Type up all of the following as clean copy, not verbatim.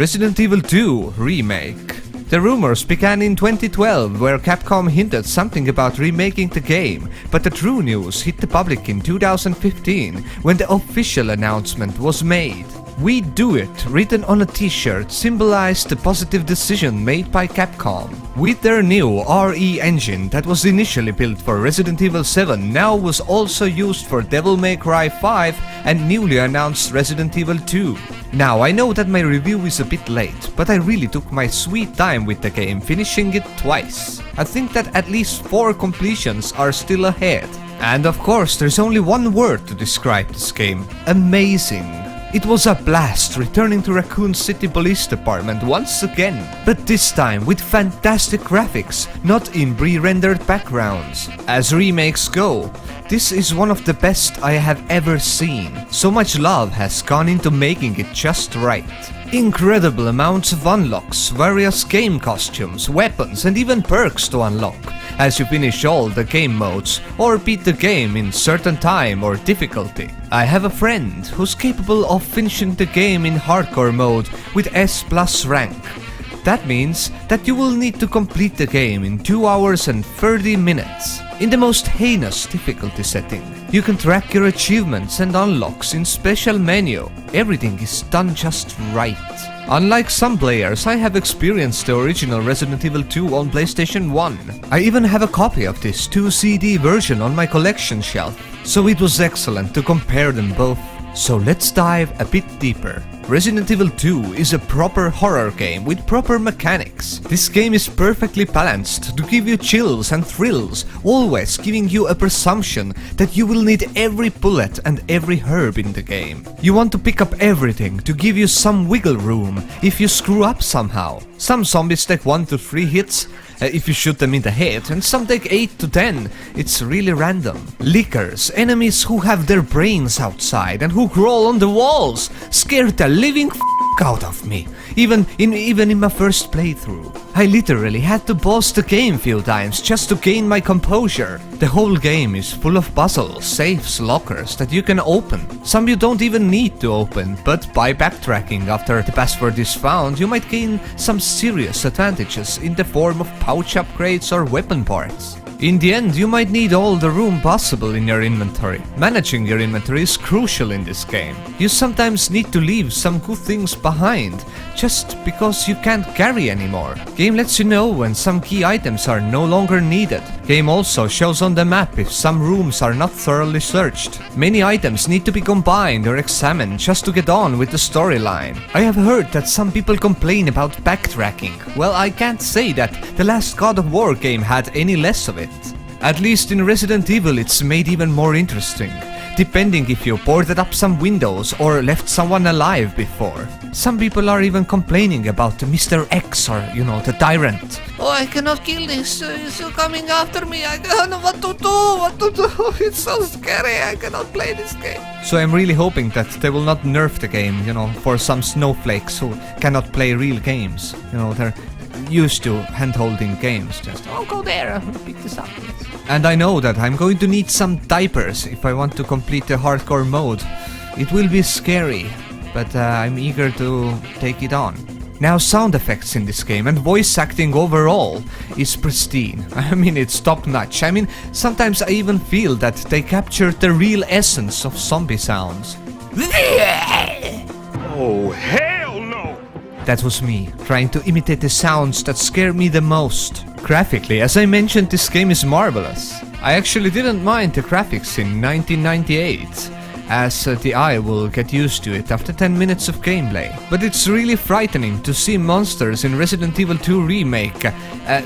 Resident Evil 2 Remake. The rumors began in 2012, where Capcom hinted something about remaking the game, but the true news hit the public in 2015, when the official announcement was made. "We do it," written on a t-shirt, symbolized the positive decision made by Capcom. With their new RE engine that was initially built for Resident Evil 7 now was also used for Devil May Cry 5 and newly announced Resident Evil 2. Now I know that my review is a bit late, but I really took my sweet time with the game, finishing it twice. I think that at least 4 completions are still ahead. And of course there's only one word to describe this game: amazing. It was a blast returning to Raccoon City Police Department once again, but this time with fantastic graphics, not in pre-rendered backgrounds. As remakes go, this is one of the best I have ever seen. So much love has gone into making it just right. Incredible amounts of unlocks, various game costumes, weapons and even perks to unlock as you finish all the game modes or beat the game in certain time or difficulty. I have a friend who's capable of finishing the game in hardcore mode with S+ rank. That means that you will need to complete the game in 2 hours and 30 minutes. In the most heinous difficulty setting, you can track your achievements and unlocks in special menu. Everything is done just right. Unlike some players, I have experienced the original Resident Evil 2 on PlayStation 1. I even have a copy of this 2 CD version on my collection shelf, so it was excellent to compare them both. So let's dive a bit deeper. Resident Evil 2 is a proper horror game with proper mechanics. This game is perfectly balanced to give you chills and thrills, always giving you a presumption that you will need every bullet and every herb in the game. You want to pick up everything to give you some wiggle room if you screw up somehow. Some zombies take 1 to 3 hits if you shoot them in the head, and some take 8 to 10. It's really random. Lickers, enemies who have their brains outside and who crawl on the walls, scared the living out of me, even in my first playthrough. I literally had to pause the game few times just to gain my composure. The whole game is full of puzzles, safes, lockers that you can open. Some you don't even need to open, but by backtracking after the password is found, you might gain some serious advantages in the form of pouch upgrades or weapon parts. In the end, you might need all the room possible in your inventory. Managing your inventory is crucial in this game. You sometimes need to leave some good things behind, just because you can't carry anymore. Game lets you know when some key items are no longer needed. Game also shows on the map if some rooms are not thoroughly searched. Many items need to be combined or examined just to get on with the storyline. I have heard that some people complain about backtracking. Well, I can't say that the last God of War game had any less of it. At least in Resident Evil it's made even more interesting, depending if you boarded up some windows or left someone alive before. Some people are even complaining about Mr. X, or the tyrant. "Oh, I cannot kill this, it's coming after me, I don't know what to do, it's so scary, I cannot play this game." So I'm really hoping that they will not nerf the game, for some snowflakes who cannot play real games. They're used to hand-holding games, just, "Oh, go there, pick this up." And I know that I'm going to need some diapers if I want to complete the hardcore mode. It will be scary, but I'm eager to take it on. Now, sound effects in this game and voice acting overall is pristine. I mean, it's top-notch. I mean, sometimes I even feel that they captured the real essence of zombie sounds. Oh, hell no! That was me, trying to imitate the sounds that scare me the most. Graphically, as I mentioned, this game is marvelous. I actually didn't mind the graphics in 1998, as the eye will get used to it after 10 minutes of gameplay. But it's really frightening to see monsters in Resident Evil 2 Remake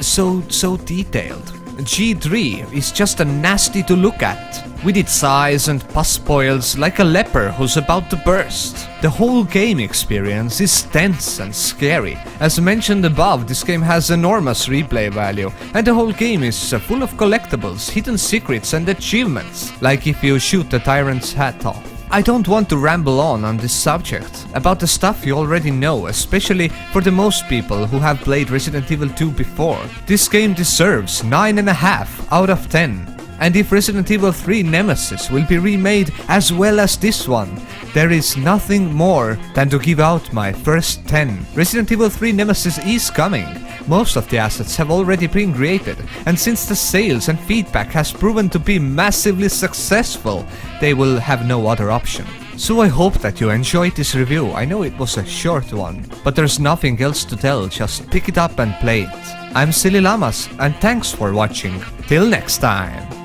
so detailed. G3 is just a nasty to look at, with its eyes and pus boils like a leper who's about to burst. The whole game experience is tense and scary. As mentioned above, this game has enormous replay value, and the whole game is full of collectibles, hidden secrets and achievements, like if you shoot the tyrant's hat off. I don't want to ramble on this subject, about the stuff you already know, especially for the most people who have played Resident Evil 2 before. This game deserves 9.5 out of 10. And if Resident Evil 3 Nemesis will be remade as well as this one, there is nothing more than to give out my first 10. Resident Evil 3 Nemesis is coming. Most of the assets have already been created, and since the sales and feedback has proven to be massively successful, they will have no other option. So I hope that you enjoyed this review. I know it was a short one, but there's nothing else to tell, just pick it up and play it. I'm Sillyllamaz, and thanks for watching. Till next time.